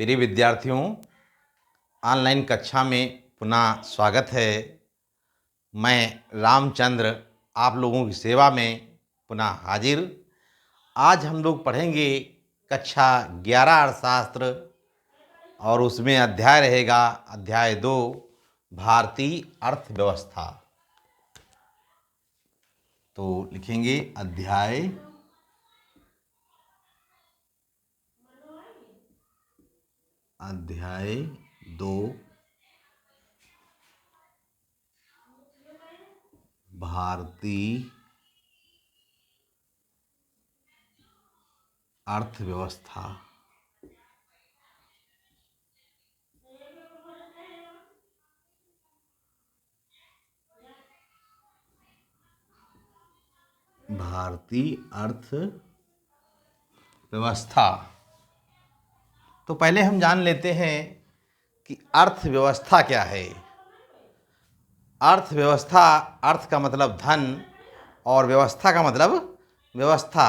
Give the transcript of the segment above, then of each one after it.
प्रिय विद्यार्थियों, ऑनलाइन कक्षा में पुनः स्वागत है। मैं रामचंद्र आप लोगों की सेवा में पुनः हाजिर। आज हम लोग पढ़ेंगे कक्षा 11 अर्थशास्त्र और उसमें अध्याय रहेगा अध्याय 2 भारतीय अर्थव्यवस्था। तो लिखेंगे अध्याय 2 भारतीय अर्थव्यवस्था। भारतीय अर्थव्यवस्था। तो पहले हम जान लेते हैं कि अर्थव्यवस्था क्या है। अर्थव्यवस्था, अर्थ का मतलब धन और व्यवस्था का मतलब व्यवस्था।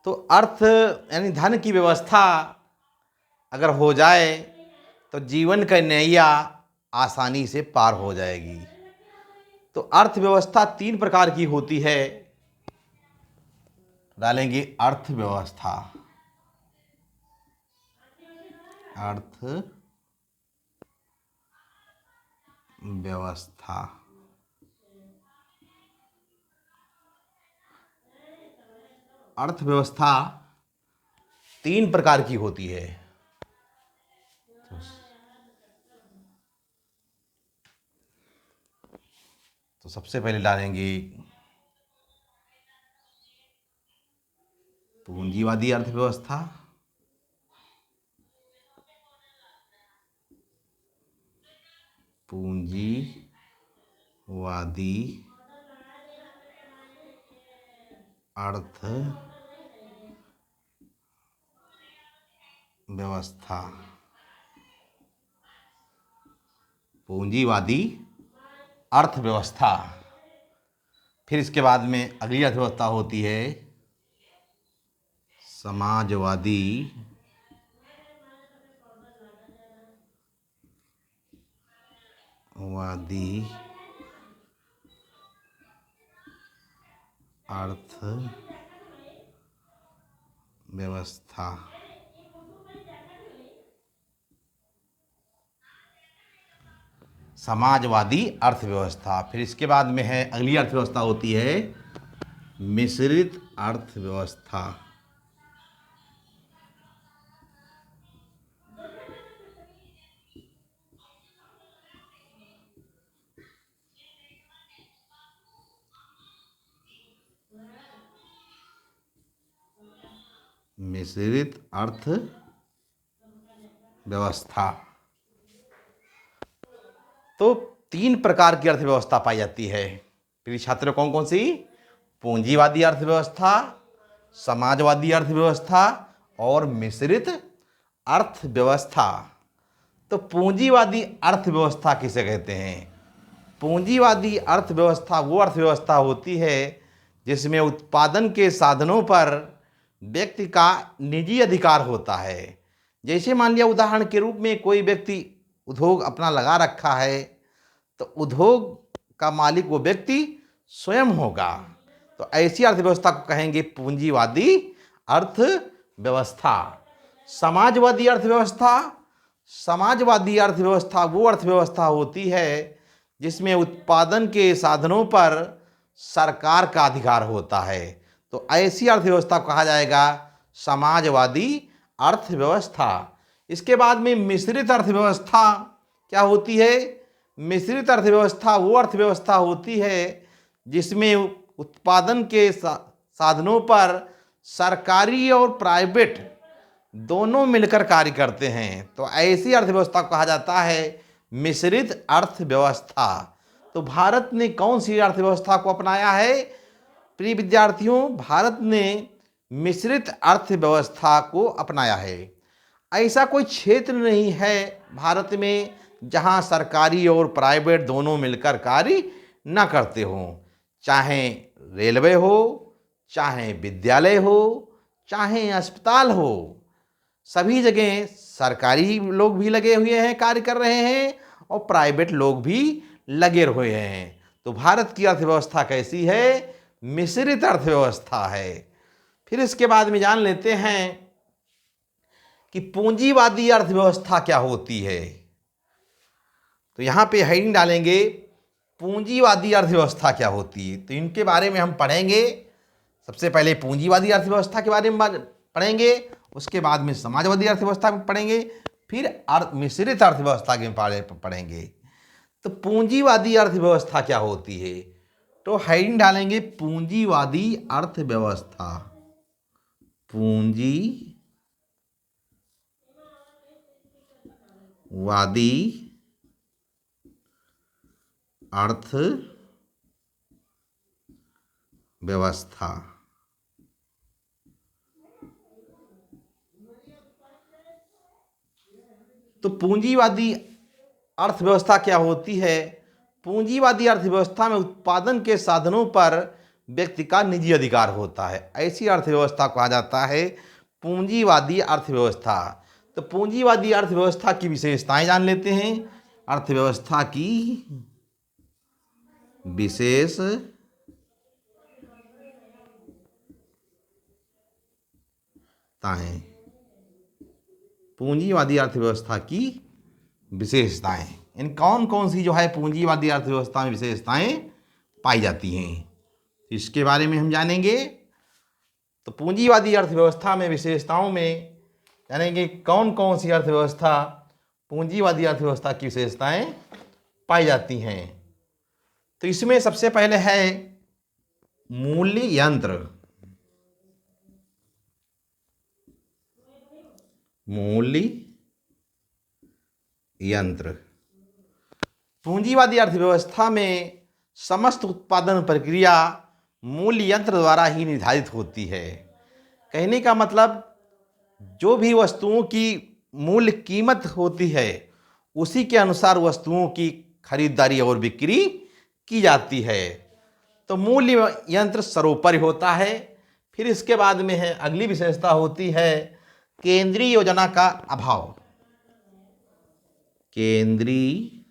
तो अर्थ यानी धन की व्यवस्था अगर हो जाए तो जीवन का नैया आसानी से पार हो जाएगी। तो अर्थव्यवस्था 3 प्रकार की होती है। डालेंगे अर्थव्यवस्था। अर्थव्यवस्था 3 प्रकार की होती है। तो सबसे पहले डालेंगे पूंजीवादी अर्थव्यवस्था। पूंजीवादी अर्थव्यवस्था। पूंजीवादी अर्थव्यवस्था। फिर इसके बाद में अगली अर्थव्यवस्था होती है समाजवादी अर्थव्यवस्था। समाजवादी अर्थव्यवस्था। फिर इसके बाद में है अगली अर्थव्यवस्था होती है मिश्रित अर्थव्यवस्था। मिश्रित अर्थव्यवस्था। तो 3 प्रकार की अर्थव्यवस्था पाई जाती है। प्रिय छात्रों, कौन कौन सी? पूंजीवादी अर्थव्यवस्था, समाजवादी अर्थव्यवस्था और मिश्रित अर्थव्यवस्था। तो पूंजीवादी अर्थव्यवस्था किसे कहते हैं? पूंजीवादी अर्थव्यवस्था वो अर्थव्यवस्था होती है जिसमें उत्पादन के साधनों पर व्यक्ति का निजी अधिकार होता है। जैसे मान लिया उदाहरण के रूप में कोई व्यक्ति उद्योग अपना लगा रखा है तो उद्योग का मालिक वो व्यक्ति स्वयं होगा। तो ऐसी अर्थव्यवस्था को कहेंगे पूंजीवादी अर्थव्यवस्था। समाजवादी अर्थव्यवस्था। समाजवादी अर्थव्यवस्था वो अर्थव्यवस्था होती है जिसमें उत्पादन के साधनों पर सरकार का अधिकार होता है। तो ऐसी अर्थव्यवस्था को कहा जाएगा समाजवादी अर्थव्यवस्था। इसके बाद में मिश्रित अर्थव्यवस्था क्या होती है? मिश्रित अर्थव्यवस्था वो अर्थव्यवस्था होती है जिसमें उत्पादन के साधनों पर सरकारी और प्राइवेट दोनों मिलकर कार्य करते हैं। तो ऐसी अर्थव्यवस्था को कहा जाता है मिश्रित अर्थव्यवस्था। तो भारत ने कौन सी अर्थव्यवस्था को अपनाया है? प्रिय विद्यार्थियों, भारत ने मिश्रित अर्थव्यवस्था को अपनाया है। ऐसा कोई क्षेत्र नहीं है भारत में जहां सरकारी और प्राइवेट दोनों मिलकर कार्य न करते हों। चाहे रेलवे हो, चाहे विद्यालय हो, चाहे अस्पताल हो, सभी जगह सरकारी लोग भी लगे हुए हैं, कार्य कर रहे हैं, और प्राइवेट लोग भी लगे हुए हैं। तो भारत की अर्थव्यवस्था कैसी है? मिश्रित अर्थव्यवस्था है। फिर इसके बाद में जान लेते हैं कि पूंजीवादी अर्थव्यवस्था क्या होती है। तो यहाँ पे हेडिंग डालेंगे पूंजीवादी अर्थव्यवस्था क्या होती है। तो इनके बारे में हम पढ़ेंगे। सबसे पहले पूंजीवादी अर्थव्यवस्था के बारे में पढ़ेंगे, उसके बाद में समाजवादी अर्थव्यवस्था में पढ़ेंगे, फिर मिश्रित अर्थव्यवस्था के बारे में पढ़ेंगे। तो पूंजीवादी अर्थव्यवस्था क्या होती है? तो हेडिंग डालेंगे पूंजीवादी अर्थव्यवस्था। पूंजीवादी अर्थव्यवस्था। तो पूंजीवादी अर्थव्यवस्था क्या होती है? पूंजीवादी अर्थव्यवस्था में उत्पादन के साधनों पर व्यक्ति का निजी अधिकार होता है। ऐसी अर्थव्यवस्था कहा जाता है पूंजीवादी अर्थव्यवस्था। तो पूंजीवादी अर्थव्यवस्था की विशेषताएं जान लेते हैं। अर्थव्यवस्था की विशेषताएं, पूंजीवादी अर्थव्यवस्था की विशेषताएं, इन कौन कौन सी जो है पूंजीवादी अर्थव्यवस्था में विशेषताएं पाई जाती हैं, इसके बारे में हम जानेंगे। तो पूंजीवादी अर्थव्यवस्था में विशेषताओं में जानेंगे कौन कौन सी अर्थव्यवस्था पूंजीवादी अर्थव्यवस्था की विशेषताएं पाई जाती हैं। तो इसमें सबसे पहले है मूल्य यंत्र। मूल्य यंत्र। पूंजीवादी अर्थव्यवस्था में समस्त उत्पादन प्रक्रिया मूल्य यंत्र द्वारा ही निर्धारित होती है। कहने का मतलब जो भी वस्तुओं की मूल्य कीमत होती है उसी के अनुसार वस्तुओं की खरीदारी और बिक्री की जाती है। तो मूल्य यंत्र सर्वोपरि होता है। फिर इसके बाद में है अगली विशेषता होती है केंद्रीय योजना का अभाव। केंद्रीय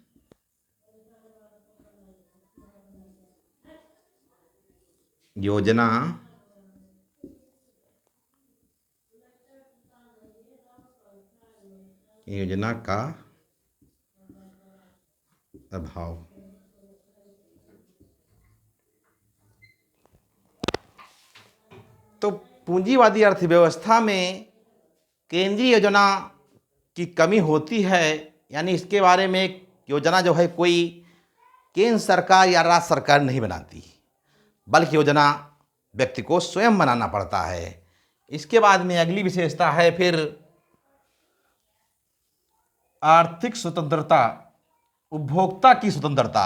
योजना का अभाव। तो पूंजीवादी अर्थव्यवस्था में केंद्रीय योजना की कमी होती है, यानी इसके बारे में एक योजना जो है कोई केंद्र सरकार या राज्य सरकार नहीं बनाती, बल्कि योजना व्यक्ति को स्वयं बनाना पड़ता है। इसके बाद में अगली विशेषता है फिर आर्थिक स्वतंत्रता, उपभोक्ता की स्वतंत्रता।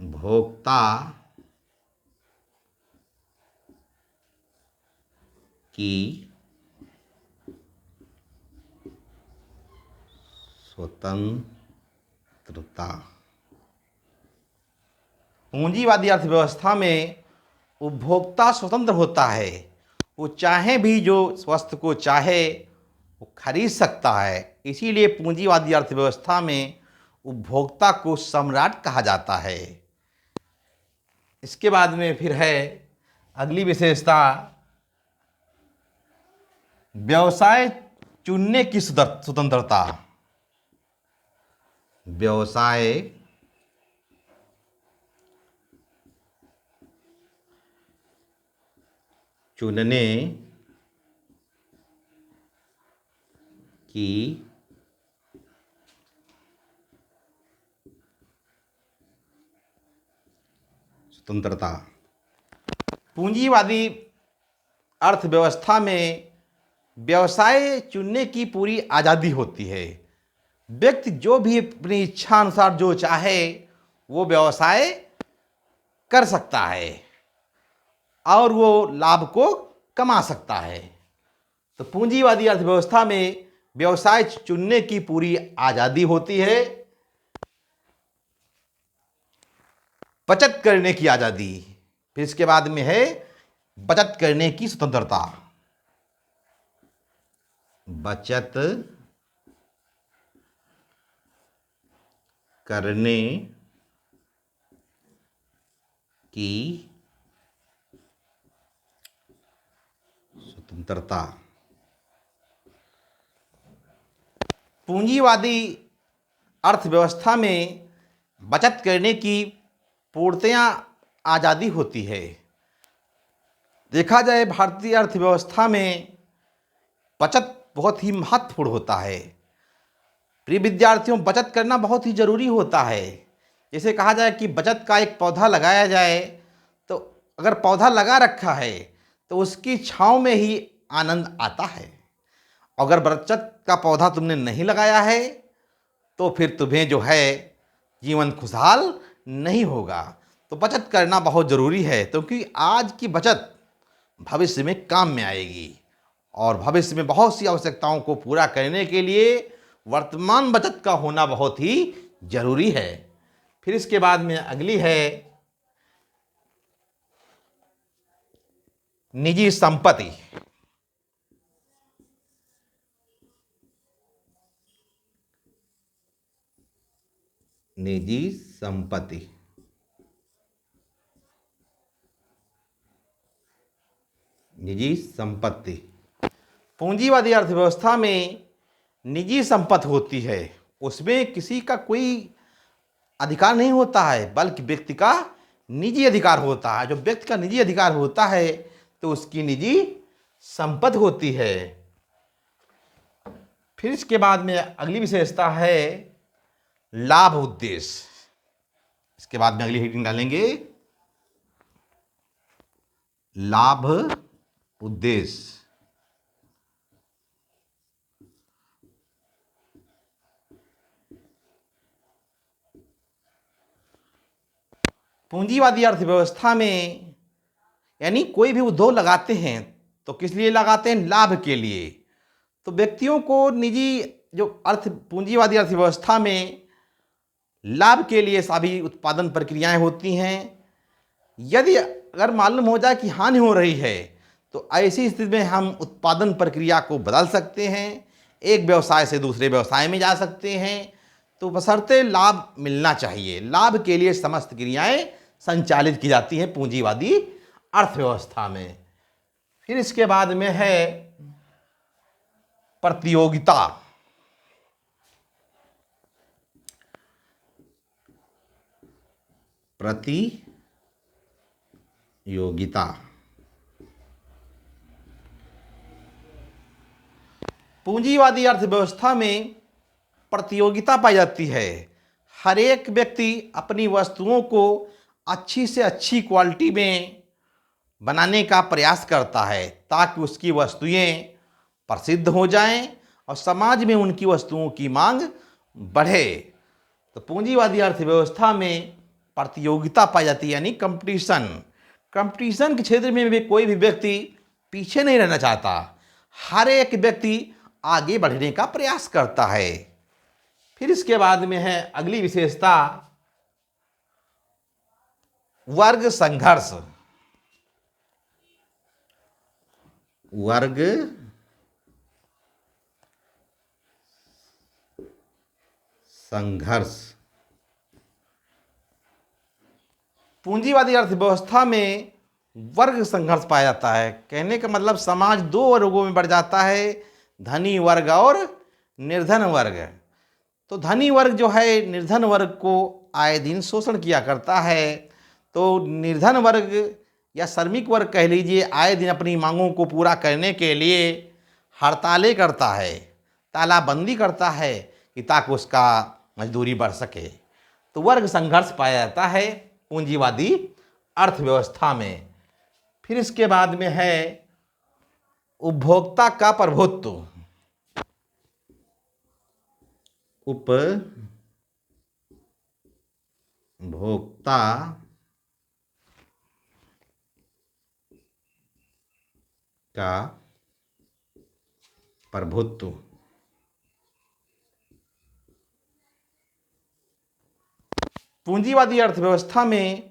उपभोक्ता की स्वतंत्रता। पूंजीवादी अर्थव्यवस्था में उपभोक्ता स्वतंत्र होता है। वो चाहे भी जो वस्तु को चाहे वो खरीद सकता है। इसीलिए पूंजीवादी अर्थव्यवस्था में उपभोक्ता को सम्राट कहा जाता है। इसके बाद में फिर है अगली विशेषता व्यवसाय चुनने की स्वतंत्रता। व्यवसाय चुनने की स्वतंत्रता। पूंजीवादी अर्थव्यवस्था में व्यवसाय चुनने की पूरी आज़ादी होती है। व्यक्ति जो भी अपनी इच्छा अनुसार जो चाहे वो व्यवसाय कर सकता है और वो लाभ को कमा सकता है। तो पूंजीवादी अर्थव्यवस्था में व्यवसाय चुनने की पूरी आज़ादी होती है। बचत करने की आज़ादी। फिर इसके बाद में है बचत करने की स्वतंत्रता, बचत करने की स्वतंत्रता। पूंजीवादी अर्थव्यवस्था में बचत करने की पूर्णतया आज़ादी होती है। देखा जाए भारतीय अर्थव्यवस्था में बचत बहुत ही महत्वपूर्ण होता है। प्रिय विद्यार्थियों, बचत करना बहुत ही ज़रूरी होता है। जैसे कहा जाए कि बचत का एक पौधा लगाया जाए, तो अगर पौधा लगा रखा है तो उसकी छांव में ही आनंद आता है। अगर बचत का पौधा तुमने नहीं लगाया है तो फिर तुम्हें जो है जीवन खुशहाल नहीं होगा। तो बचत करना बहुत ज़रूरी है, क्योंकि आज की बचत भविष्य में काम में आएगी और भविष्य में बहुत सी आवश्यकताओं को पूरा करने के लिए वर्तमान बचत का होना बहुत ही जरूरी है। फिर इसके बाद में अगली है निजी संपत्ति। निजी संपत्ति, निजी संपत्ति। पूंजीवादी अर्थव्यवस्था में निजी संपत्ति होती है, उसमें किसी का कोई अधिकार नहीं होता है, बल्कि व्यक्ति का निजी अधिकार होता है। जो व्यक्ति का निजी अधिकार होता है तो उसकी निजी संपत्ति होती है। फिर इसके बाद में अगली विशेषता है लाभ उद्देश्य। इसके बाद में अगली हेडिंग डालेंगे लाभ उद्देश्य। पूंजीवादी अर्थव्यवस्था में यानी कोई भी उद्योग लगाते हैं तो किस लिए लगाते हैं? लाभ के लिए। तो व्यक्तियों को निजी जो पूंजीवादी अर्थव्यवस्था में लाभ के लिए सभी उत्पादन प्रक्रियाएं होती हैं। यदि अगर मालूम हो जाए कि हानि हो रही है तो ऐसी स्थिति में हम उत्पादन प्रक्रिया को बदल सकते हैं, एक व्यवसाय से दूसरे व्यवसाय में जा सकते हैं। तो बशर्ते लाभ मिलना चाहिए। लाभ के लिए समस्त क्रियाएं संचालित की जाती हैं पूंजीवादी अर्थव्यवस्था में। फिर इसके बाद में है प्रतियोगिता। प्रतियोगिता, पूंजीवादी अर्थव्यवस्था में प्रतियोगिता पाई जाती है। हर एक व्यक्ति अपनी वस्तुओं को अच्छी से अच्छी क्वालिटी में बनाने का प्रयास करता है ताकि उसकी वस्तुएं प्रसिद्ध हो जाएं और समाज में उनकी वस्तुओं की मांग बढ़े। तो पूंजीवादी अर्थव्यवस्था में प्रतियोगिता पाई जाती है, यानी कंपटीशन। कंपटीशन के क्षेत्र में भी कोई भी व्यक्ति पीछे नहीं रहना चाहता, हर एक व्यक्ति आगे बढ़ने का प्रयास करता है। फिर इसके बाद में है अगली विशेषता वर्ग संघर्ष। वर्ग संघर्ष। पूंजीवादी अर्थव्यवस्था में वर्ग संघर्ष पाया जाता है। कहने का मतलब समाज दो वर्गों में बढ़ जाता है, धनी वर्ग और निर्धन वर्ग। तो धनी वर्ग जो है निर्धन वर्ग को आए दिन शोषण किया करता है। तो निर्धन वर्ग या श्रमिक वर्ग कह लीजिए, आए दिन अपनी मांगों को पूरा करने के लिए हड़तालें करता है, तालाबंदी करता है कि ताकि उसका मजदूरी बढ़ सके। तो वर्ग संघर्ष पाया जाता है पूंजीवादी अर्थव्यवस्था में। फिर इसके बाद में है उपभोक्ता का प्रभुत्व। उपभोक्ता का प्रभुत्व। पूंजीवादी अर्थव्यवस्था में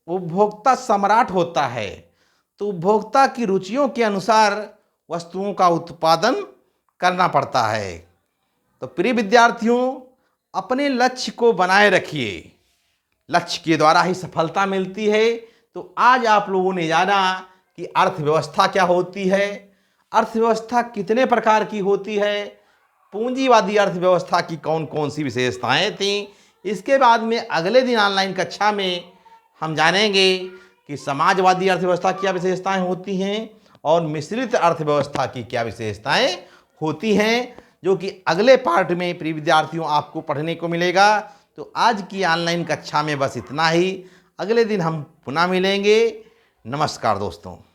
उपभोक्ता सम्राट होता है। तो उपभोक्ता की रुचियों के अनुसार वस्तुओं का उत्पादन करना पड़ता है। तो प्रिय विद्यार्थियों, अपने लक्ष्य को बनाए रखिए। लक्ष्य के द्वारा ही सफलता मिलती है। तो आज आप लोगों ने जाना कि अर्थव्यवस्था क्या होती है, अर्थव्यवस्था कितने प्रकार की होती है, पूंजीवादी अर्थव्यवस्था की कौन कौन सी विशेषताएं थीं। इसके बाद में अगले दिन ऑनलाइन कक्षा में हम जानेंगे कि समाजवादी अर्थव्यवस्था की क्या विशेषताएं होती हैं और मिश्रित अर्थव्यवस्था की क्या विशेषताएं होती हैं, जो कि अगले पार्ट में प्रिय विद्यार्थियों आपको पढ़ने को मिलेगा। तो आज की ऑनलाइन कक्षा में बस इतना ही। अगले दिन हम पुनः मिलेंगे। नमस्कार दोस्तों।